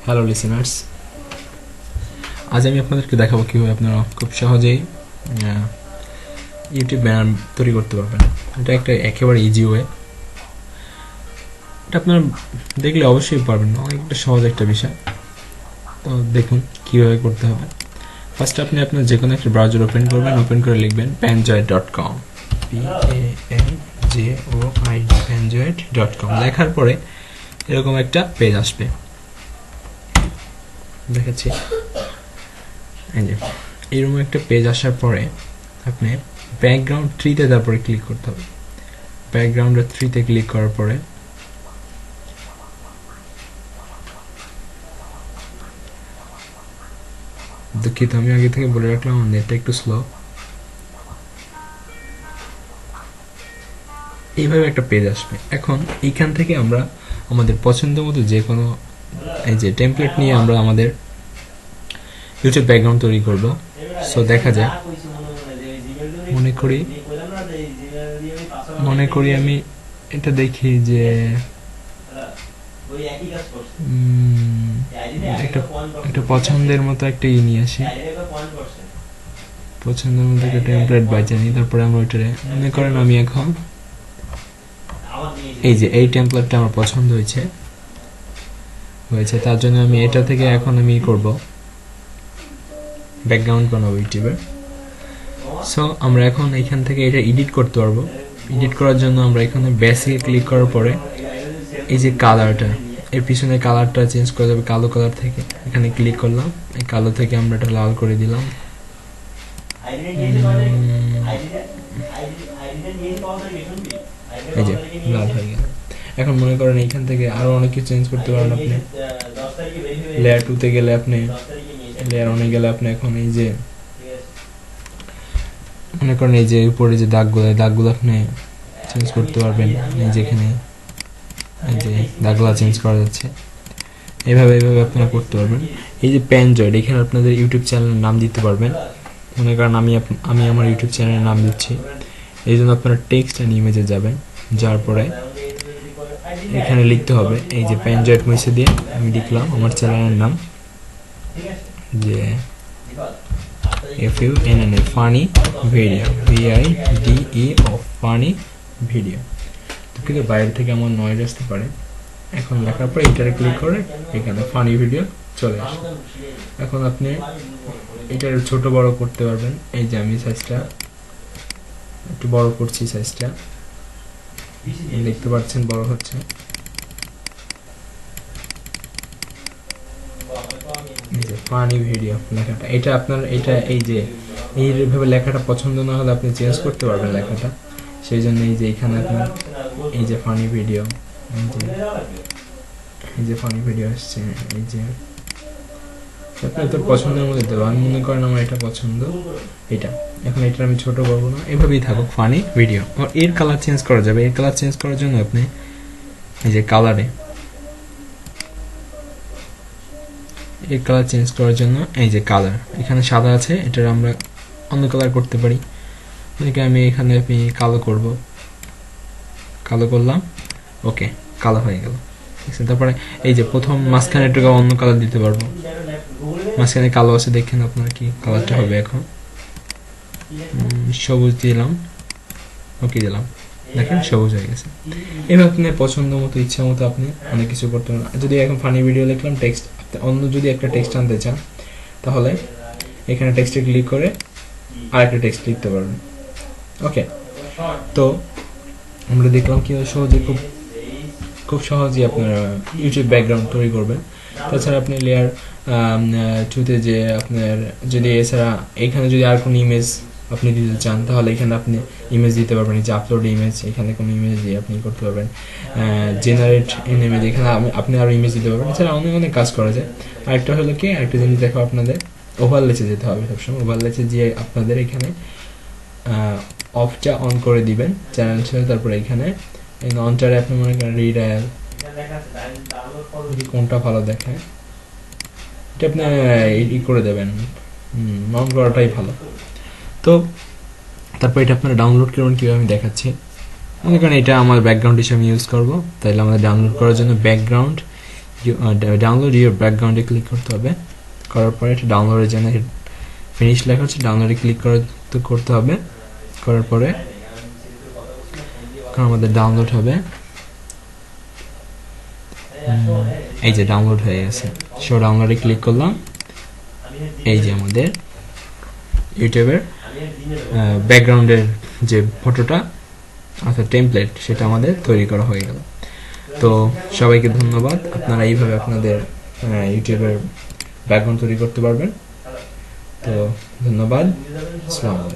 Hello listeners, আজ আমি আপনাদেরকে দেখাবো কীভাবে আপনারা খুব সহজেই ইউটিউব ব্যানার তৈরি করতে পারবেন। এটা একটা একেবারে ইজি ওয়ে। এটা আপনারা দেখলে অবশ্যই পারবেন, অনেকটা সহজ একটা বিষয়। তো দেখুন কীভাবে করতে হবে। ফার্স্ট আপনি আপনার যে কোনো একটা ব্রাউজার ওপেন করবেন, ওপেন করে লিখবেন panjoid.com, PANJOID panjoid.com। লেখার পরে এরকম একটা পেজ আসবে, দেখাচ্ছি। এরকম একটা পেজ আসার পরে আপনি ব্যাকগ্রাউন্ড 3-তে তারপরে ক্লিক করতে হবে। ব্যাকগ্রাউন্ডের 3-তে ক্লিক করার পরে দুঃখিত, আমি আগে থেকে বলে রাখলাম আমার নেটটা একটু স্লো। এইভাবে একটা পেজ আসবে। এখন এইখান থেকে আমরা আমাদের পছন্দ মতো যে কোনো এই যে টেমপ্লেট নিয়ে আমরা আমাদের ইউটিউব ব্যাকগ্রাউন্ড তৈরি করব। সো দেখা যায়, মনে করি আমি এটা দেখি যে একটা পছন্দের মতো একটা নিয়ে আসি, পছন্দের মতো একটা টেমপ্লেট বাঁচিয়ে নিই। তারপরে আমরা ওইটারে মনে করেন আমি এখন এই যে এই টেমপ্লেটটা আমার পছন্দ হয়েছে, তার জন্য আমি এটা থেকে এখন আমি করব ব্যাকগ্রাউন্ড বানাবো ইউটিউবের। সো আমরা এখন এখান থেকে এটা এডিট করতে পারবো। এডিট করার জন্য আমরা এখানে বেসিকে ক্লিক করার পরে এই যে কালারটা, এর পিছনে কালারটা চেঞ্জ করে দেবে কালো কালার থেকে। এখানে ক্লিক করলাম, এই কালো থেকে আমরা এটা লাল করে দিলাম। এই যে লাল হয়ে গেল। এখন মনে করেন এইখান থেকে আরো অনেক কিছু চেঞ্জ করতে পারেন আপনি। লেয়ার 2-তে গেলে আপনি, লেয়ার 1-এ গেলে আপনি এখন এই যে মনে করেন এই যে উপরে যে দাগগুলো আপনি চেঞ্জ করতে পারবেন। এই যে এখানে এই যে দাগগুলো চেঞ্জ করা যাচ্ছে। এইভাবে আপনারা করতে পারবেন। এই যে প্যানজয়েড, এখানে আপনাদের ইউটিউব চ্যানেলের নাম দিতে পারবেন। মনে করেন আমি আমার ইউটিউব চ্যানেলের নাম দিচ্ছি। এই জন্য আপনারা টেক্সট অ্যান্ড ইমেজে যাবেন, যাওয়ার পরে এখানে লিখতে হবে এই যে প্যানজয়েড মুছে দিয়ে আমি লিখলাম আমার চ্যানেলের নাম, যে FUNNA funny video, VIDEO funny video. কিন্তু বাইরে থেকে আমার নয়েজ আসতে পারে। এখন লেখার পরে এটারে ক্লিক করে এখানে ফানি ভিডিও চলে আসে। এখন আপনি এটার ছোট বড় করতে পারবেন। এই যে আমি সাইজটা একটু বড় করছি, সাইজটা দেখতে পাচ্ছেন বড় হচ্ছে। ফানি ভিডিও লেখাটা, এটা আপনার এটা এই যে এইভাবে লেখাটা পছন্দ না হলে আপনি চেঞ্জ করতে পারবেন লেখাটা। সেই জন্য এই যে এখানে আপনার এই যে ফানি ভিডিও, এই যে ফানি ভিডিও আসছে, এই যে আপনি তোর পছন্দের মধ্যে দেবো। আমি মনে করেন আমার এটা পছন্দ, এটা। এখন এটা আমি ছোট করবো না, এভাবেই থাকুক ফানি ভিডিও। আর এর কালার চেঞ্জ করা যাবে। এর কালার চেঞ্জ করার জন্য আপনি এই যে কালারে, এই কালার চেঞ্জ করার জন্য এই যে কালার, এখানে সাদা আছে, এটার আমরা অন্য কালার করতে পারি। আমি এখানে আমি কালো করব, কালো করলাম, ওকে, কালো হয়ে গেল। তারপরে এই যে প্রথম মাঝখানে একটু অন্য কালার দিতে পারবো। মাঝখানে কালো আছে, দেখেন আপনার কি কালারটা হবে। এখন সবুজ দিলাম, ওকে দিলাম, দেখেন সবুজ হয়ে গেছে। এবার আপনি পছন্দ মতো ইচ্ছা মতো আপনি অনেক কিছু করতে পারেন। যদি এখন ফানি ভিডিও লিখলাম, টেক্সট অন্য যদি একটা টেক্সট আনতে চান তাহলে এখানে টেক্সটে ক্লিক করে আরেকটা টেক্সট লিখতে পারবেন। ওকে, তো আমরা দেখলাম কীভাবে সহজে খুব সহজেই আপনারা ইউটিউব ব্যাকগ্রাউন্ড তৈরি করবেন। তাছাড়া আপনি লেয়ার 2-তে যে আপনার যদি এছাড়া এখানে যদি আর কোনো ইমেজ আপনি দিতে চান তাহলে এখানে আপনি ইমেজ দিতে পারবেন। যে আপলোড ইমেজ, এখানে কোনো ইমেজ দিয়ে আপনি করতে পারবেন। জেনারেট এন ইমেজ, এখানে আপনি আরও ইমেজ দিতে পারবেন। এছাড়া অনেক কাজ করা যায়। আরেকটা হলো কি, আরেকটা জিনিস দেখো, আপনাদের ওভারলেসে যেতে হবে সবসময়। ওভারলেসে গিয়ে আপনাদের এখানে অফটা অন করে দিবেন চ্যানেল ছেড়ে। তারপরে এখানে অনটারে আপনি মনে করেন রিডায়াল, কোনটা ভালো দেখায় এটা আপনি ই করে দেবেন, অন করাটাই ভালো। তো তারপর এটা আপনারা ডাউনলোড করবেন কীভাবে আমি দেখাচ্ছি। মনে করেন এটা আমার ব্যাকগ্রাউন্ড হিসেবে আমি ইউজ করবো, তাহলে আমাদের ডাউনলোড করার জন্য ব্যাকগ্রাউন্ড ডাউনলোড ইউর ব্যাকগ্রাউন্ডে ক্লিক করতে হবে। করার পরে এটা ডাউনলোডের জন্য ফিনিশ লেখা হচ্ছে, ডাউনলোডে ক্লিক করতে হবে। করার পরে আমাদের ডাউনলোড হবে, এই যে ডাউনলোড হয়ে গেছে। সো ডাউনলোডে ক্লিক করলাম, এই যে আমাদের ইউটিউবের ব্যাকগ্রাউন্ডের যে ফটোটা অর্থাৎ টেমপ্লেট সেটা আমাদের তৈরি করা হয়ে গেল। তো সবাইকে ধন্যবাদ, আপনারা এইভাবে আপনাদের ইউটিউবের ব্যাকগ্রাউন্ড তৈরি করতে পারবেন। তো ধন্যবাদ, আসসালামু আলাইকুম।